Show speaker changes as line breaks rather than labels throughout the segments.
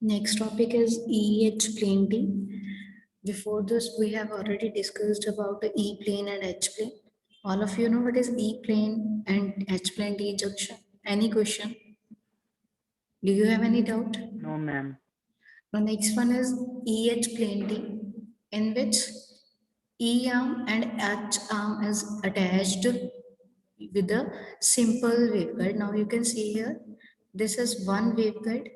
Next topic is EH plane T. Before this, we have already discussed about the E plane and H plane. All of you know what is E plane and H plane T junction. Any question? Do you have any doubt?
No, ma'am.
The next one is EH plane T, in which E arm and H arm is attached with a simple waveguide. Now you can see here, this is one waveguide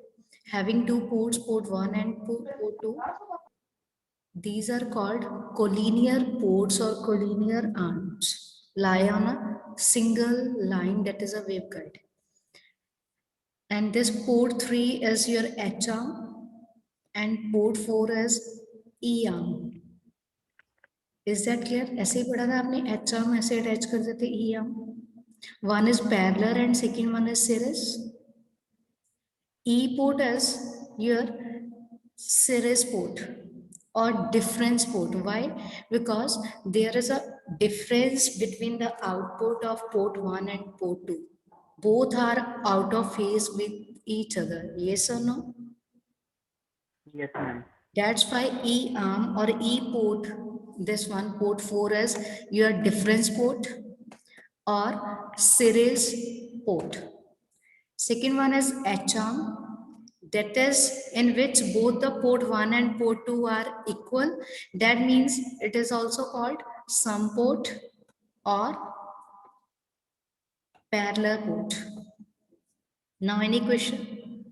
having two ports, port 1 and port 2. These are called collinear ports or collinear arms, lie on a single line, that is a waveguide. And this port 3 is your H arm and port 4 is E arm. Is that clear? ऐसे ही पढ़ा था आपने, H arm ऐसे attach कर देते E arm. One is parallel and second one is series. E port is your series port or difference port. Why? Because there is a difference between the output of port 1 and port 2. Both are out of phase with each other. Yes or no?
Yes, ma'am.
That's why E arm or E port, this one port 4 is your difference port or series port. Second one is H arm, that is in which both the port 1 and port 2 are equal. That means it is also called sum port or parallel port. Now any question?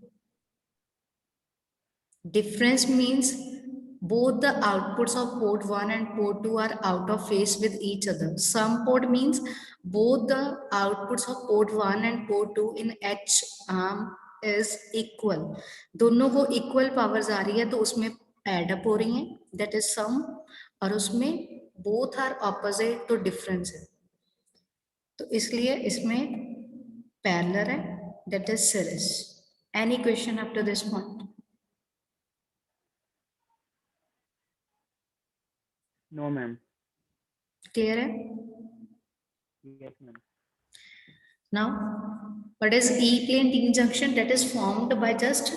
Difference means both the outputs of port 1 and port 2 are out of phase with each other. Sum port means both the outputs of port 1 and port 2 in H arm is equal. दोनों को equal powers आ रही है तो उसमें add up हो रही हैं, that is sum, और उसमें both are opposite तो difference है, तो इसलिए इसमें parallel है, that is series. Any question up to this point?
No, ma'am.
Clear है?
Yes, ma'am.
Now, what is E-plane T junction? That is formed by just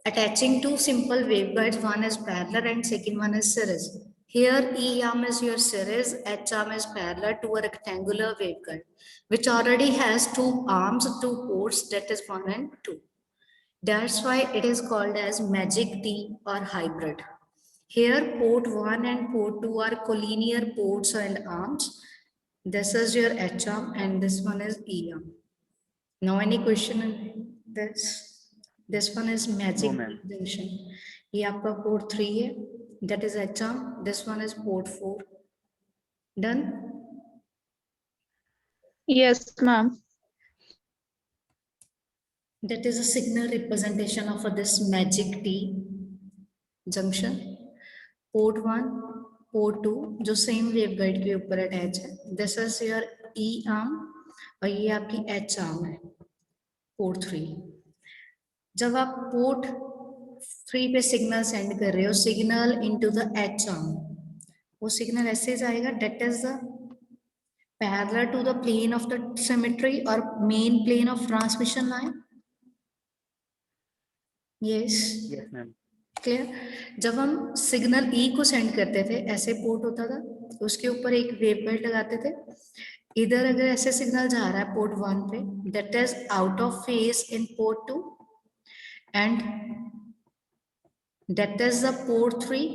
attaching two simple waveguides. One is parallel and second one is series. Here, E arm is your series, H arm is parallel to a rectangular waveguide, which already has two arms, two ports, that is 1 and 2. That's why it is called as magic T or hybrid. Here, port 1 and port 2 are collinear ports and arms. This is your H arm and this one is E arm. Now, any question in this? This one is magic
No, ma'am.
junction. ये आपका port 3 है. That is H arm. This one is port 4. Done?
Yes, ma'am.
That is a signal representation of this magic T junction. Port 1, port 2 जो same waveguide के ऊपर attach है. This is your E arm और ये आपकी H arm है. Port 3. जब आप port 3 पे signal send कर रहे हो, signal into the H arm, वो signal ऐसे जाएगा. That is the parallel to the plane of the symmetry or main plane of transmission line. Yes.
Yes, ma'am.
Clear? जब हम सिग्नल ई को सेंड करते थे, ऐसे पोर्ट होता था, उसके ऊपर एक वेवगाइड लगाते थे. इधर अगर ऐसे सिग्नल जा रहा है पोर्ट 1 पे, that is out of phase in port 2 and that is the port 3.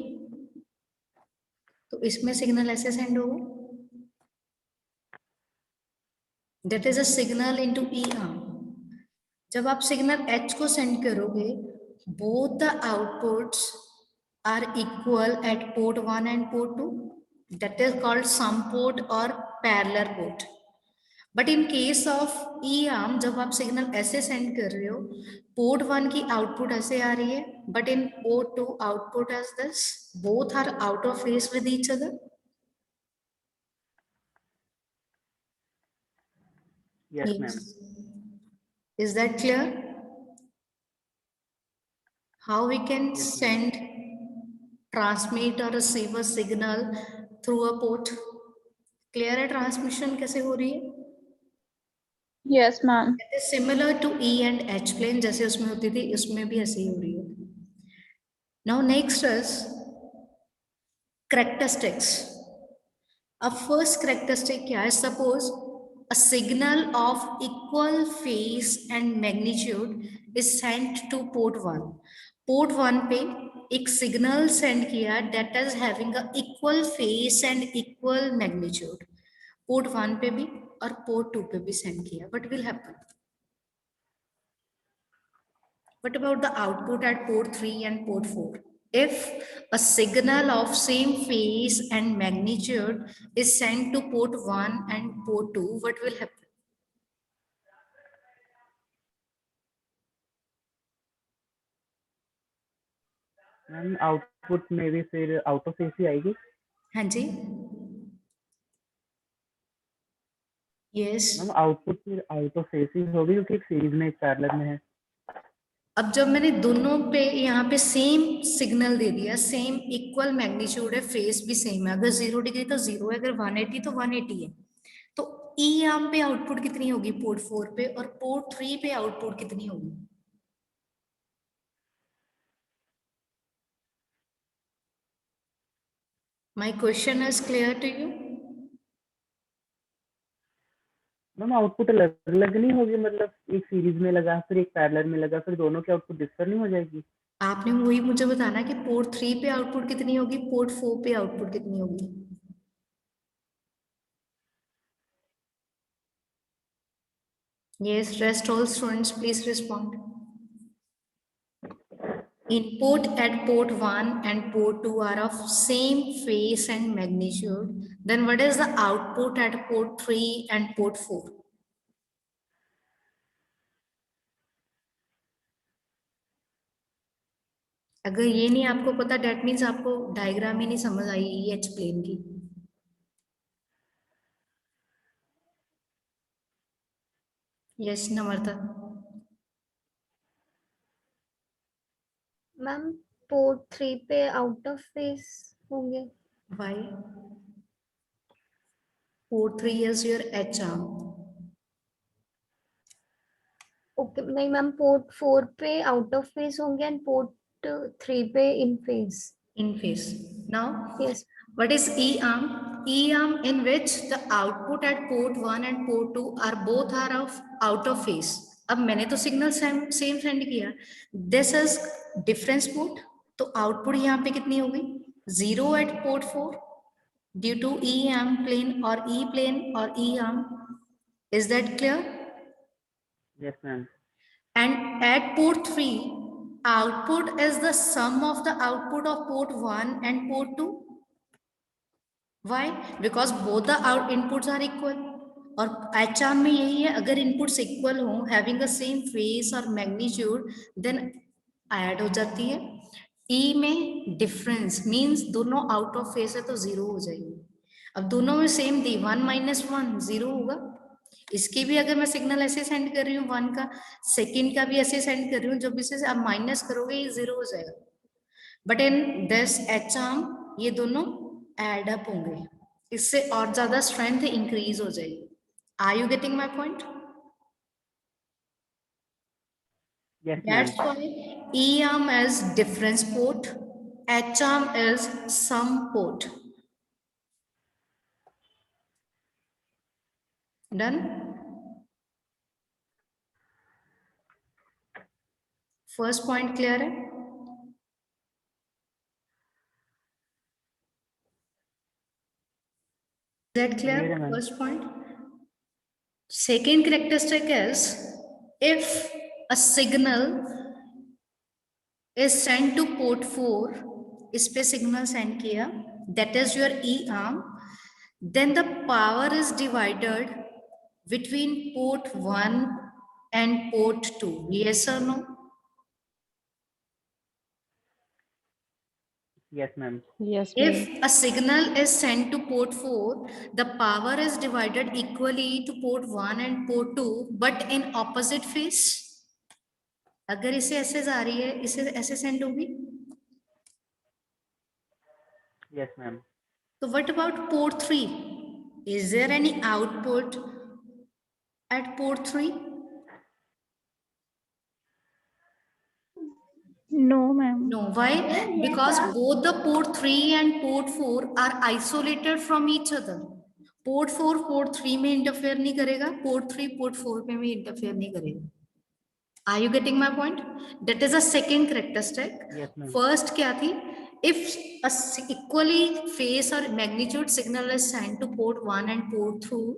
तो इसमें सिग्नल ऐसे सेंड होगा, that is a signal into E arm. जब आप सिग्नल एच को सेंड करोगे, both the outputs are equal at port 1 and port 2. That is called sum port or parallel port. But in case of E arm, जब आप signal ऐसे send कर रहे हो, पोर्ट 1 की आउटपुट ऐसे आ रही है, but in port 2 output as this. Both are out of phase with each other.
Yes, ma'am.
Is that clear? How we can
Yes, ma'am.
send, transmit or receive a signal through a port? Clear है transmission कैसे हो रही है?
Yes, ma'am.
It is similar to E and H plane, जैसे उसमें होती थी, उसमें भी ऐसे ही हो रही है. Now next is characteristics. अब first characteristic क्या है? Suppose a signal of equal phase and magnitude is sent to port 1. Port 1 पे एक signal send किया that is having a equal phase and equal magnitude. Port 1 पे भी और port 2 पे भी send किया. What will happen? What about the output at port 3 and port 4? If a signal of same phase and magnitude is sent to port 1 and port 2, what will happen?
Ma'am output में भी फिर out of face ही आएगी।
हाँ जी, yes.
Ma'am output फिर out of face ही होगी क्योंकि एक series में एक पैरेलल में है।
अब जब मैंने दोनों पे यहाँ पे सेम सिग्नल दे दिया, सेम इक्वल मैग्नीट्यूड है, फेस भी सेम है, अगर 0 डिग्री तो 0 है, अगर 180 तो 180 है, तो ई आर्म पे आउटपुट कितनी होगी पोर्ट 4 पे, और पोर्ट 3 पे आउटपुट कितनी होगी? My question is clear to you?
Ma'am output अलग अलग नहीं होगी, मतलब एक सीरीज में लगा फिर एक पैरेलल में लगा, फिर दोनों की आउटपुट डिफर नहीं हो जाएगी?
आपने वही मुझे बताना कि पोर्ट 3 पे आउटपुट कितनी होगी, पोर्ट 4 पे आउटपुट कितनी होगी? Yes, rest all students please respond. Input at port 1 and port 2 are of same phase and magnitude. Then what is the output at port 3 and port 4? अगर ये नहीं आपको पता, डेट मीन्स आपको डायग्राम ही नहीं समझ आई ये एच प्लेन की। यस नम्रता।
मैम पोर्ट 3 पे आउट ऑफ फेस होंगे।
Why? Port 3 is your H arm.
Okay नहीं मैम, पोर्ट 4 पे आउट ऑफ फेस होंगे एंड पोर्ट 3 पे in phase.
In phase. Now,
yes
what is E arm? E arm in which the output at port 1 and port 2 are both are of out of phase. अब मैंने तो signal same send किया, this is difference port, तो output यहाँ पे कितनी होगी? 0 at port 4 due to E arm plane और E plane और E arm. Is that clear?
Yes ma'am.
And at port 3, output is the sum of the output of port 1 and port 2. Why? Because both the out inputs are equal. और H arm में यही है, अगर inputs equal हो, having the same face और magnitude, then add हो जाती है। ई में डिफरेंस मींस दोनों आउट ऑफ फेस है तो 0 हो जाएगी। अब दोनों में सेम दी, 1 माइनस 1 0 होगा। इसके भी अगर मैं सिग्नल ऐसे सेंड कर रही हूँ 1 का, सेकेंड का भी ऐसे सेंड कर रही हूँ, जब इसे आप माइनस करोगे ये 0 हो जाएगा। But in this H arm ये दोनों एड अप होंगे, इससे और ज्यादा स्ट्रेंथ इंक्रीज हो जाएगी। Are you getting my point?
Yes ma'am.
That's why E arm is difference port, H arm is sum port. Done? First point clear है? Is that clear?
Clear है, ma'am.
First point. Second characteristic is if a signal is sent to port 4, इस पे signal send किया, that is your E arm, then the power is divided between port 1 and port 2. Yes or no?
Yes ma'am.
Yes, ma'am.
If a signal is sent to port 4, the power is divided equally to port 1 and port 2, but in opposite phase. अगर इसे ऐसे जा रही है, इसे ऐसे send होगी।
Yes ma'am.
So what about port 3? Is there any output at port 3?
No, ma'am.
No, why? Because both the port 3 and port 4 are isolated from each other. Port 4 port 3 में इंटरफेयर नहीं करेगा, port 3 port 4 में भी interfere नहीं करेगा. Are you getting my point? That is a second characteristic.
Yes, ma'am.
First क्या थी? If a equally phase or magnitude signal is sent to port 1 and port 2,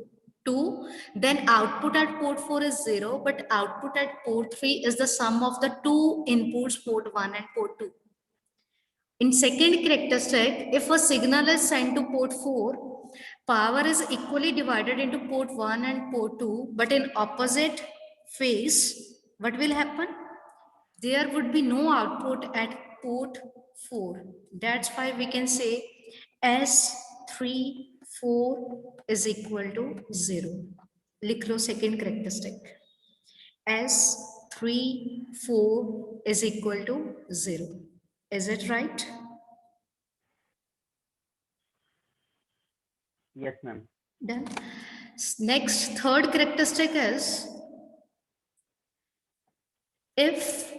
then output at port 4 is 0, but output at port 3 is the sum of the two inputs port 1 and port 2. In second characteristic, if a signal is sent to port 4, power is equally divided into port 1 and port 2, but in opposite phase, what will happen? There would be no output at port 4. That's why we can say S34 is equal to 0. लिख लो second characteristic. S34 is equal to 0. Is it right?
Yes, ma'am.
Done. Next, third characteristic is if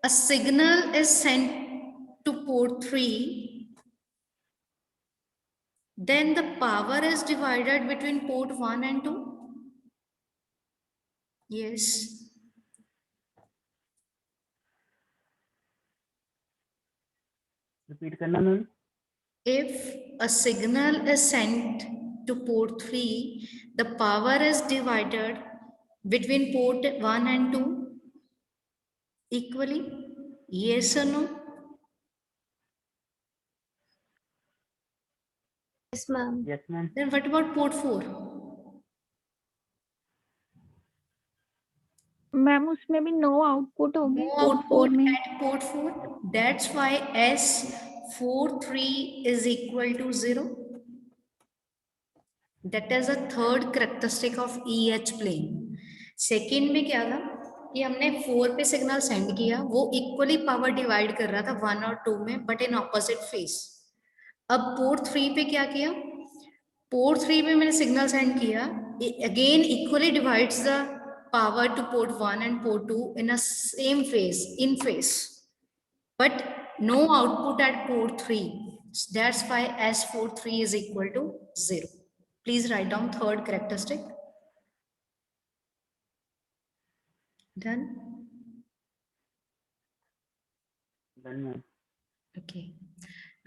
a signal is sent to port 3, then the power is divided between port 1 and 2. Yes.
Repeat करना ma'am.
If a signal is sent to port 3, the power is divided between port 1 and 2 equally. Yes or no?
Yes, ma'am.
Yes, ma'am.
Then what about port 4?
Ma'am उसमें भी no output होगी
No
port 4
output
में.
at port 4. That's why S43 is equal to 0. That is a third characteristic of EH plane. Second में क्या था कि हमने 4 पे सिग्नल सेंड किया, वो इक्वली पावर डिवाइड कर रहा था 1 और 2 में, बट इन ऑपोजिट फेस. अब पोर्ट 3 पे क्या किया? पोर्ट 3 पे मैंने सिग्नल सेंड किया, again equally divides the power to port 1 and port 2 in a same phase, in phase, but no output at port 3. That's why S43 is equal to 0. Please write down third characteristic. Done?
Done, ma'am.
Okay.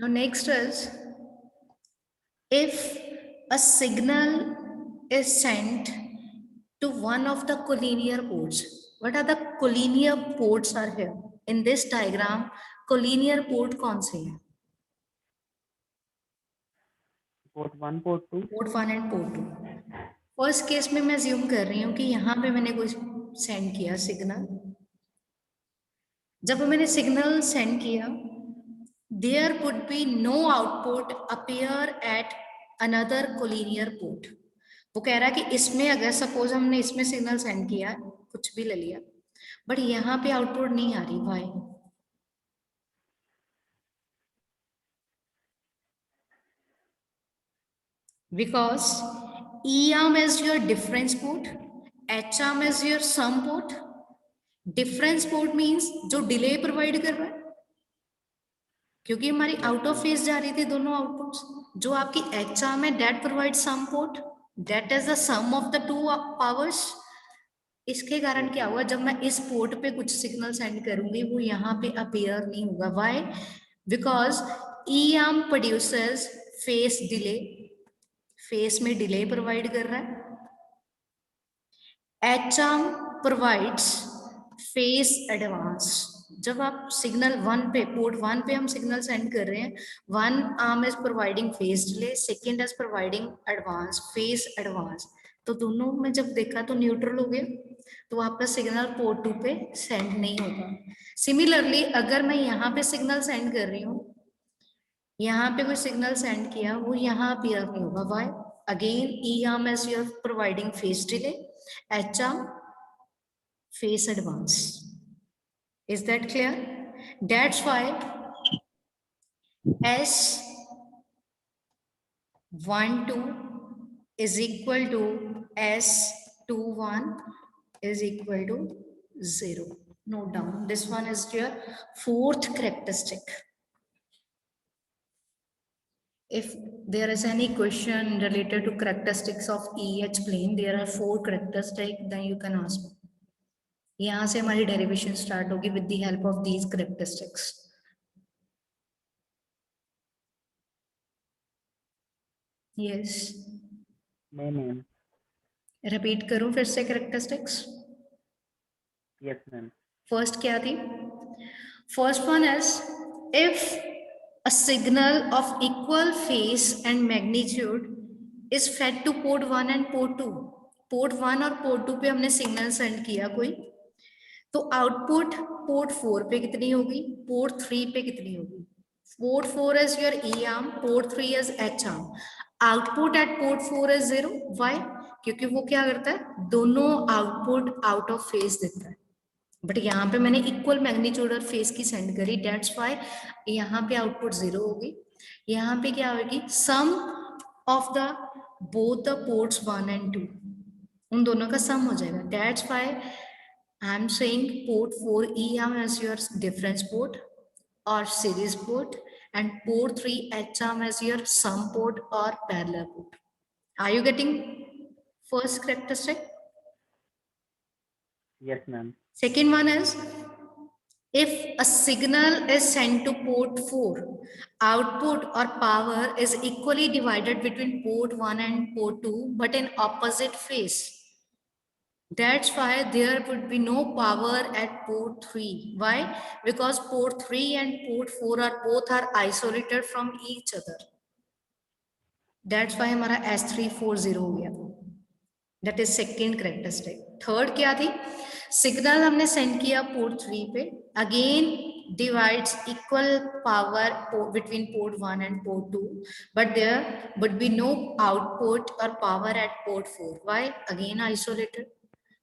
Now next is, if a signal is sent to one of the collinear ports. What are the collinear ports are here? In this diagram, collinear port कौन से हैं?
Port 1, port 2.
Port 1 and port 2. First case में मैं assume कर रही हूँ कि यहाँ पे मैंने कुछ सेंड किया सिग्नल. जब मैंने सिग्नल सेंड किया, there would be no output appear at another collinear port. वो कह रहा है कि इसमें अगर सपोज हमने इसमें सिग्नल सेंड किया, कुछ भी ले लिया, बट यहाँ पे आउटपुट नहीं आ रही. Y? Because E arm is your difference port, H arm is your sum port. Difference port means जो डिले प्रोवाइड कर रहा है, क्योंकि हमारी आउट ऑफ फेज जा रही थी दोनों आउटपुट्स. जो आपकी H arm है, that provides sum port, that is the sum of the two powers. इसके कारण क्या हुआ, जब मैं इस पोर्ट पे कुछ सिग्नल सेंड करूंगी, वो यहाँ पे अपीयर नहीं होगा. Why? Because E arm produces face delay, face में डिले प्रोवाइड कर रहा है. H arm provides face advance. जब आप सिग्नल 1 पे, पोर्ट 1 पे हम सिग्नल सेंड कर रहे हैं, one arm is providing phase delay, second is providing advance, face advance. तो दोनों में जब देखा तो न्यूट्रल हो गया, तो आपका सिग्नल पोर्ट 2 पे सेंड नहीं होगा. सिमिलरली अगर मैं यहाँ पे सिग्नल सेंड कर रही हूँ, यहाँ पे कोई सिग्नल सेंड किया, वो यहाँ अपीयर नहीं होगा. Why? Again E arm is your providing phase delay, H arm phase advance. Is that clear? That's why S12 is equal to S21 is equal to 0. note down. This one is your fourth characteristic. If there is any question related to characteristics of EH plane, there are 4 characteristics, then you can ask me. यहाँ से हमारी derivation start होगी with the help of these characteristics. Yes.
नहीं ma'am.
Repeat करूँ फिर से characteristics.
Yes ma'am.
First क्या थी? First one is if a signal of equal phase and magnitude is fed to port 1 and port 2. Port 1 और port 2 पे हमने signal send किया कोई, तो आउटपुट पोर्ट 4 पे कितनी होगी, पोर्ट 3 पे कितनी होगी. Port 4 is your E arm, port 3 is H arm. Output at port 4 is 0. Why? क्योंकि वो क्या करता है, दोनों आउटपुट आउट ऑफ फेज देता है. बट यहाँ पे मैंने इक्वल मैग्नीट्यूड और फेज की सेंड करी, डेट्स व्हाई यहाँ पे आउटपुट 0 होगी. यहाँ पे क्या होगी, sum of the both the ports 1 and 2, उन दोनों का सम हो जाएगा. That's why I am saying port 4 E arm as your difference port or series port, and port 3 H arm as your sum port or parallel port. Are you getting first characteristic?
Yes ma'am.
Second one is if a signal is sent to port 4, output or power is equally divided between port 1 and port 2 but in opposite phase. That's why there would be no power at port 3. Why? Because port 3 and port 4 are both isolated from each other. That's why हमारा S340 हो गया. That is second characteristic. Third क्या थी? Signal हमने send किया port 3 पे. Again divides equal power between port 1 and port 2. But there would be no output or power at port 4. Why? Again isolated.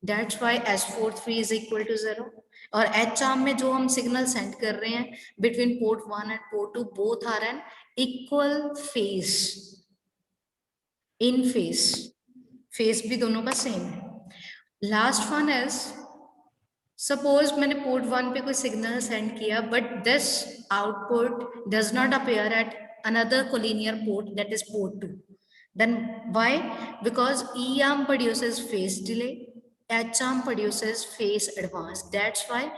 That's why S43 is equal to 0. और H arm में जो हम signal send कर रहे हैं between port 1 and port 2, both are an equal phase. In phase. Phase भी दोनों का सेम है. Last one is suppose मैंने port 1 पे कोई सिग्नल सेंड किया but this output does not appear at another collinear port, that is port 2. Then why? Because E arm produces phase delay, H arm produces phase advance. That's why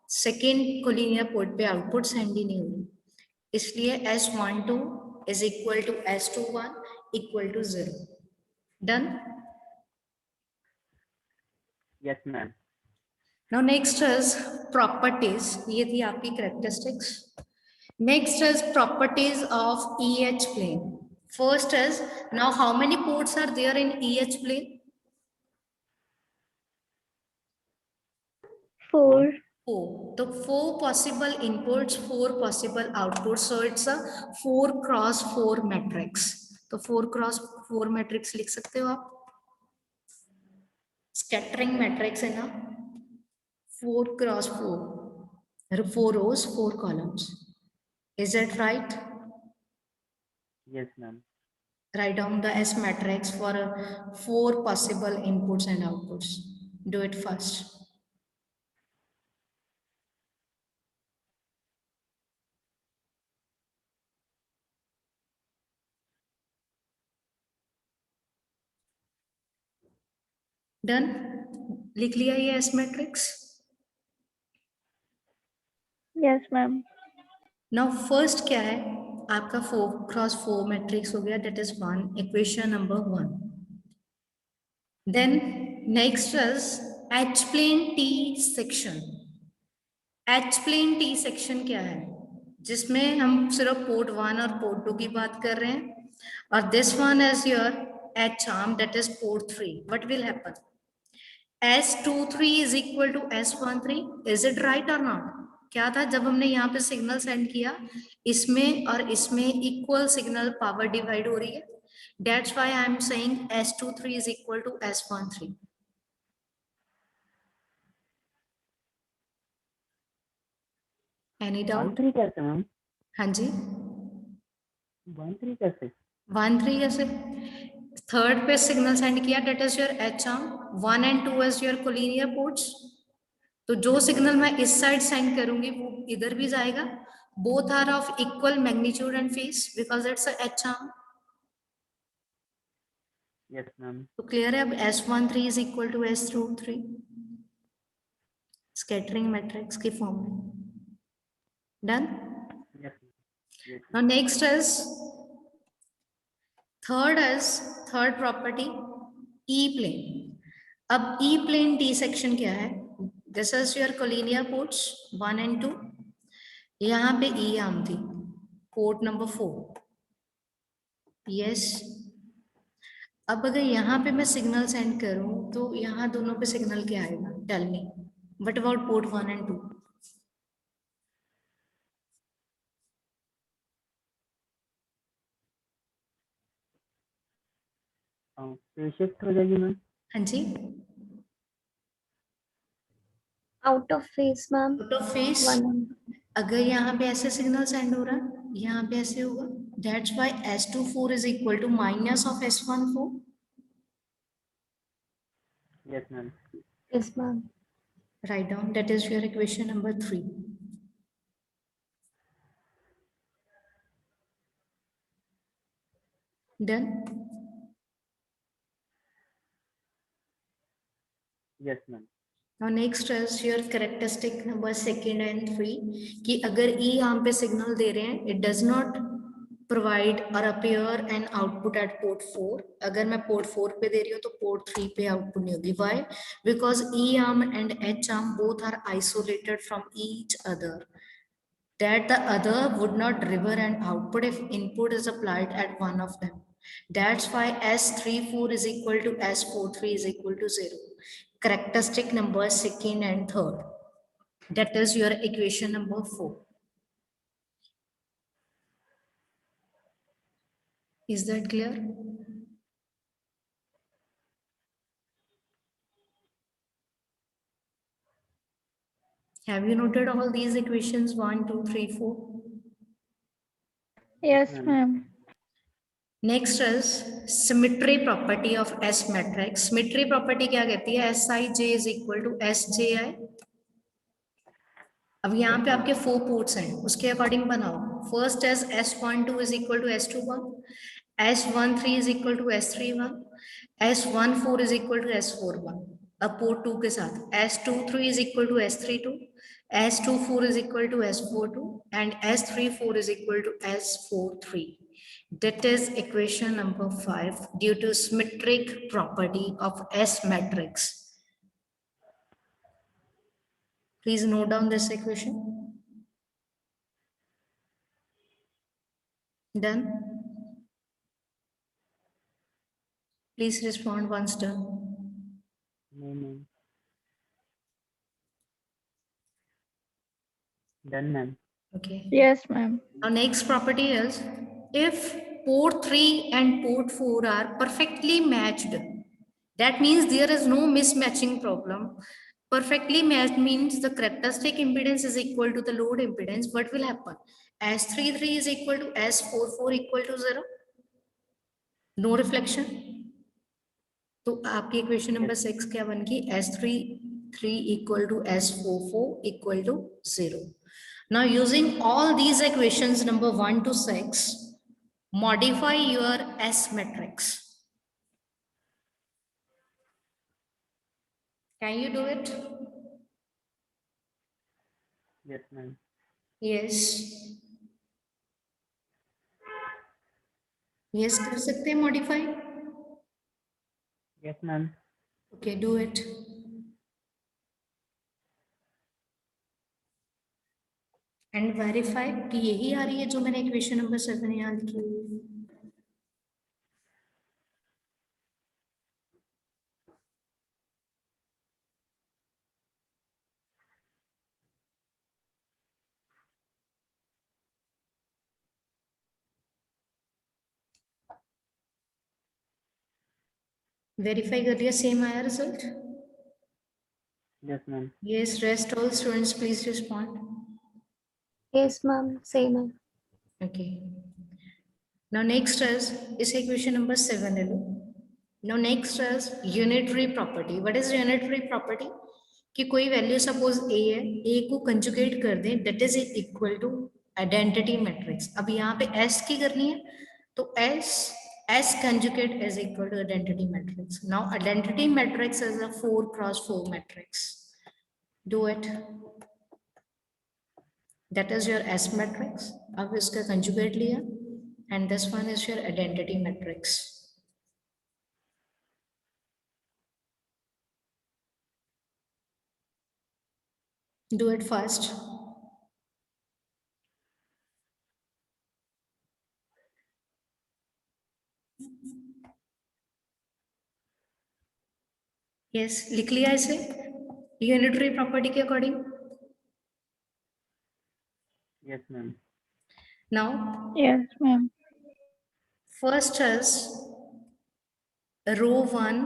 second collinear port पे output send ही नहीं होगी. इसलिए S12 is equal to S21 equal to 0. Done?
Yes ma'am.
Now next is properties. ये थी आपकी characteristics. Next is properties of EH plane. First is, now how many ports are there in EH plane?
4.
4. So 4 possible inputs, 4 possible outputs. So it's a 4 cross 4 matrix. तो 4 cross 4 matrix लिख सकते हो आप. Scattering matrix है ना. 4 cross 4. 4 rows, 4 columns. Is that right?
Yes ma'am.
Write down the S matrix for 4 possible inputs and outputs. Do it first. Done? लिख लिया ये S matrix?
Yes, ma'am.
Now first क्या है? आपका 4 cross 4 matrix हो गया. That is 1. Equation number 1. Then next is H plane T section. H plane T section क्या है? जिसमें हम सिर्फ पोर्ट 1 और पोर्ट 2 की बात कर रहे हैं. और this one is your H arm, that is port 3. What will happen? S23 is equal to S13. Is it right or not? क्या था जब हमने यहाँ पे सिग्नल सेंड किया, इसमें और इसमें इक्वल सिग्नल पावर डिवाइड हो रही है. That's why I am saying S23 is equal to S13. Any doubt?
1-3 कैसे मैम?
हाँ जी.
1-3 कैसे?
1-3 कैसे? थर्ड पे सिग्नल सेंड किया, that is your H arm. 1 and 2 is your collinear ports. तो जो सिग्नल मैं इस साइड सेंड करूंगी वो इधर भी जाएगा. Both are of equal magnitude and phase because it's H arm.
Yes ma'am.
तो क्लियर है. अब S13 is equal to S23 scattering matrix की फॉर्म में. Done.
Yes.
Now next is third property E plane. अब E plane T section क्या है? This is your collinear ports 1 and 2. यहाँ पे E arm थी, port number 4. Yes. अब अगर यहाँ पे मैं सिग्नल सेंड करूं तो यहाँ दोनों पे सिग्नल क्या आएगा? Tell me. What about port 1 and 2?
Phase shift हो जाएगी मैम.
हाँ जी.
Out of phase, ma'am.
Out of phase. अगर यहाँ पे ऐसे सिग्नल सेंड हो रहा है, यहाँ पे ऐसे होगा. That's why S24 is equal to minus of S14.
Yes ma'am.
Yes, ma'am.
Write down. That is your equation number 3. Done.
Yes ma'am.
Now next is your characteristic number 2 and 3 कि अगर E arm पे signal दे रहे हैं, it does not provide or appear an output at port 4. अगर मैं port 4 पे दे रही हूँ तो port 3 पे output नहीं होगी. Why? Because E arm and H arm both are isolated from each other. That the other would not deliver an output if input is applied at one of them. That's why S34 is equal to S43 is equal to 0. Characteristic number 2nd and 3rd. That is your equation number 4. Is that clear? Have you noted all these equations 1, 2, 3, 4?
Yes,
Ma'am.
ma'am.
Next is symmetry property of S matrix. Symmetry property क्या कहती है? Sij is equal to Sji. अब यहाँ पे आपके 4 ports हैं, उसके according बनाओ. First is S12 is equal to S21, S13 is equal to S31, S14 is equal to S41. अब पोर्ट 2 के साथ S23 is equal to S32, S24 is equal to S42 and S34 is equal to S43. That is equation number 5 due to symmetric property of S matrix. Please note down this equation. Done. Please respond once done.
No, ma'am. Done, ma'am.
Okay.
Yes, ma'am.
Now next property is if port 3 and port 4 are perfectly matched, that means there is no mismatching problem. Perfectly matched means the characteristic impedance is equal to the load impedance. What will happen? S33 is equal to S44 equal to 0. No reflection. तो आपकी equation number 6 क्या बन गई? S33 equal to S44 equal to 0. Now using all these equations number 1 to 6, modify your S matrix. Can you do it?
Yes, ma'am.
Yes. Yes, कर सकते हैं modify?
Yes, ma'am.
Okay, do it. And verify कि यही आ रही है जो मैंने equation number 7 यहाँ लिखी हुई है. Verify कर लिया, सेम आया result?
Yes, ma'am.
Yes, rest all students please respond.
Yes, ma'am. Same. Ma'am.
Okay. Now next is equation number 7 ले लो. Now next is unitary property. What is unitary property? कि कोई वैल्यू सपोज ए है, ए को conjugate कर दें, that is equal to identity matrix. अब यहाँ पे एस की करनी है, तो S conjugate is equal to identity matrix. Now identity matrix is a 4x4 matrix. Do it, that is your S matrix. अब इसका कंजुगेट लिया and this one is your identity matrix. Do it fast. Yes, लिख लिया इसे unitary property के according.
Yes, ma'am.
Now,
Yes, ma'am.
first is row 1,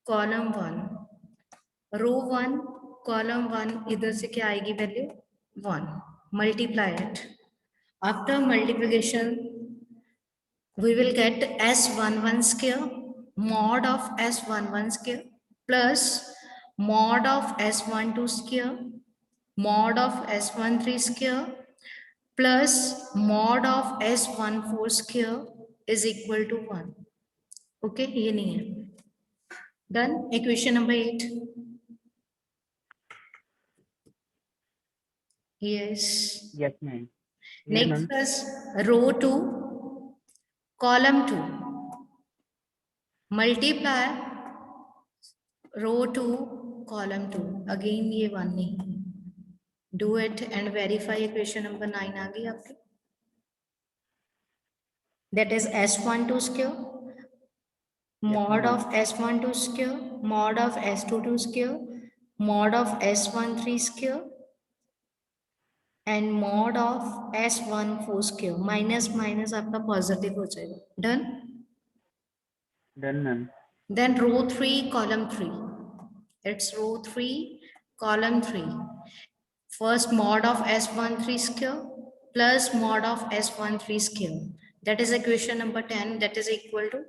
column 1. Row 1, column 1, इधर से क्या आएगी value 1. Multiply it. After multiplication, we will get S11 square mod of S11 square plus mod of S12 square mod of S13 square plus mod of S14 square is equal to 1. Okay, ये नहीं है। Done. Equation number 8. Yes.
Yes, ma'am. Here, ma'am.
Next is row 2, column 2. Multiply row 2, column 2. Again ये 1 नहीं है। Do it and verify equation number 9 आ गई आपकी। That is S12 square mod
ma'am.
of S12 square mod of S22 square mod of S13 square and mod of S14 square minus minus आपका positive हो जाएगा। Done.
Done, ma'am.
Then row 3, column 3. It's row 3, column 3. First mod of S13 square plus mod of S13 square. That is equation number 10. That is equal to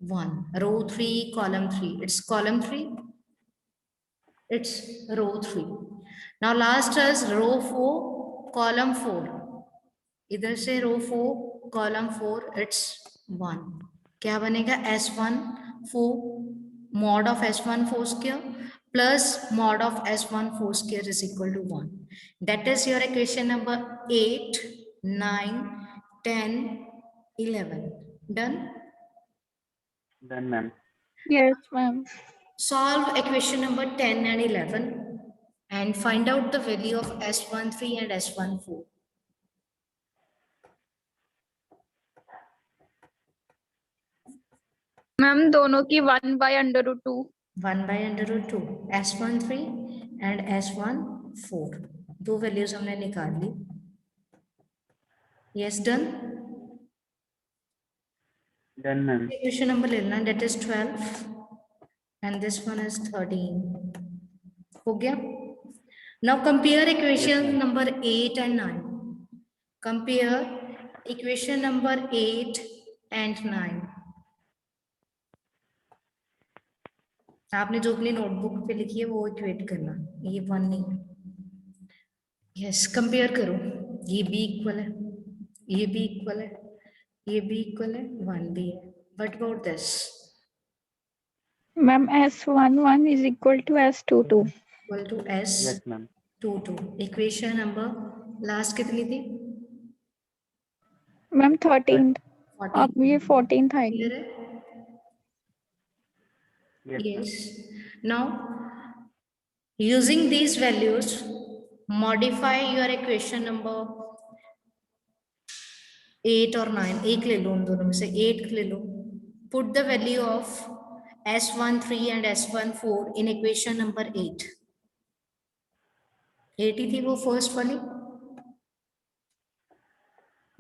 1. Row 3, column 3. It's column 3. It's row 3. Now last is row 4, column 4. इधर से row 4, column 4. It's 1. क्या बनेगा S14 mod of S14 square plus mod of S14 square is equal to 1. That is your equation number 8, 9, 10, 11. Done.
Done, ma'am.
Yes, ma'am.
Solve equation number 10 and 11 and find out the value of S13 and S14.
Ma'am दोनों की 1/√2।
1/√2 S13 and S14 दो values हमने निकाल ली। Yes, done.
Done, ma'am.
Equation number लेना, that is 12 and this one is 13. हो गया। Now compare equation
ma'am.
number 8 and 9. Compare equation number 8 and 9. आपने जो अपनी नोटबुक पे लिखी है वो इक्वेट करना, ये 1 नहीं है। यस, कंपेयर करो, ये भी इक्वल है, ये भी इक्वल है, ये भी इक्वल है, 1 भी है। What about this?
Ma'am S11 is equal to S22।
Equal to
Yes, ma'am.
S22। Equation number last कितनी थी?
मैम 13।
14।
अब ये 14 आएगी।
क्लियर है?
Yes, ma'am.
Yes. Now, using these values, modify your equation number 8 or 9. एक ले लो, उन दोनों में से 8 ले लो. Put the value of S13 and S14 in equation number 8. 8 ही थी वो फर्स्ट वाली.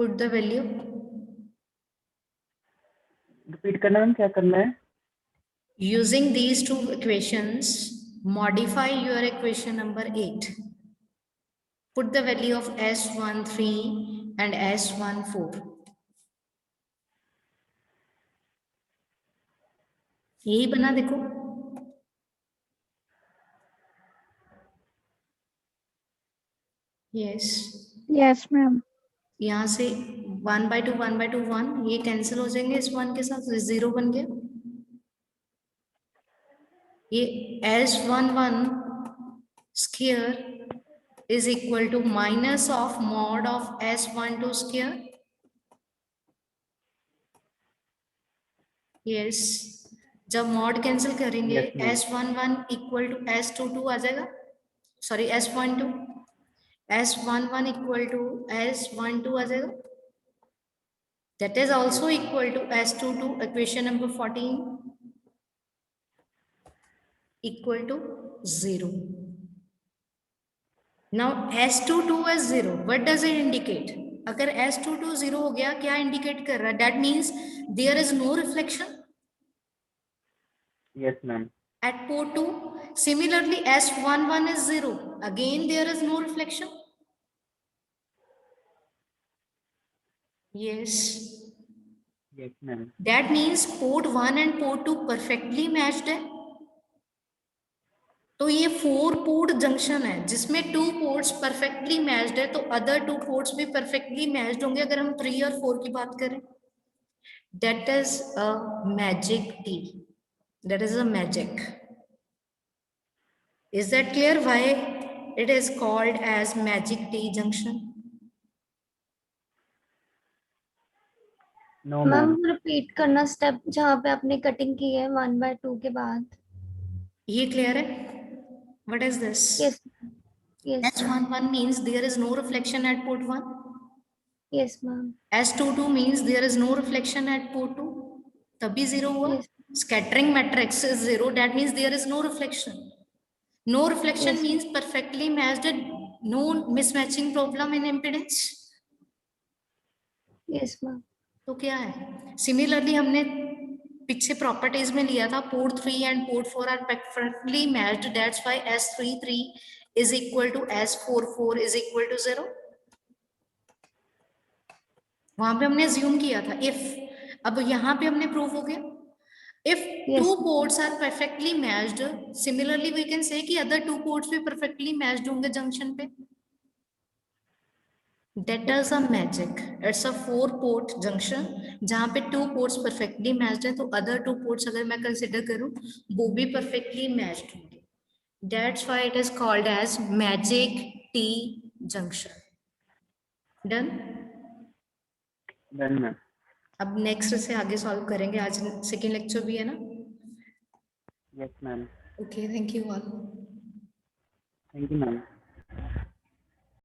Put the value.
Repeat करना मैम, क्या करना है?
Using these two equations, modify your equation number 8. Put the value of S13 and S14. यही बना देखो, यस,
Yes, ma'am.
यहाँ से 1/2 1/2 1 ये कैंसिल हो जाएंगे इस 1 के साथ, 0 बन गया। ये S11 square is equal to minus of mod of S12 square. Yes, जब mod कैंसिल करेंगे
Yes, ma'am.
S11 equal to S22 आ जाएगा, sorry S12, S11 equal to S12 आ जाएगा, that is also equal to S22, equation number 14 equal to 0. Now S22 is 0. What does it indicate? अगर S22 0 हो गया, क्या indicate कर रहा है? That means there is no reflection
Yes, ma'am.
at port 2. Similarly, S11 is 0. Again, there is no reflection. Yes.
Yes, ma'am.
That means port 1 and port 2 perfectly matched है। तो ये 4 पोर्ट जंक्शन है जिसमें 2 ports perfectly matched है, तो other 2 ports भी perfectly matched होंगे अगर हम 3 और 4 की बात करें। That is a magic T, that is a magic. Is that clear why it is called as magic T junction?
No,
ma'am
ma'am.
Repeat करना स्टेप जहाँ पे आपने कटिंग की है 1/2 के बाद।
ये क्लियर है? What is this?
Yes yes
S11 means there is no reflection at port 1.
Yes ma'am
S22 means there is no reflection at port 2. तभी 0 हुआ।
Yes.
Scattering matrix is 0. That means there is no reflection. No reflection
Yes.
means perfectly matched. No mismatching problem in impedance.
Yes ma'am
तो क्या है? Similarly हमने पीछे properties में लिया था port 3 and port 4 are perfectly matched. That's why S33 is equal to S44 is equal to 0. वहां पे हमने assume किया था if, अब यहाँ पे हमने प्रूव हो गया। If
Yes.
2 ports are perfectly matched, similarly we can say कि other 2 ports भी perfectly matched होंगे junction पे। That is a magic. It's a 4 port junction जहाँ पे 2 ports perfectly matched है, तो other 2 ports अगर मैं consider करूँ वो भी perfectly matched होंगे। That's why it is called as magic T junction. Done?
Done, ma'am.
अब नेक्स्ट से आगे सॉल्व करेंगे, आज सेकेंड लेक्चर भी है ना।
Yes, ma'am.
Okay, thank you all.
Thank you, ma'am.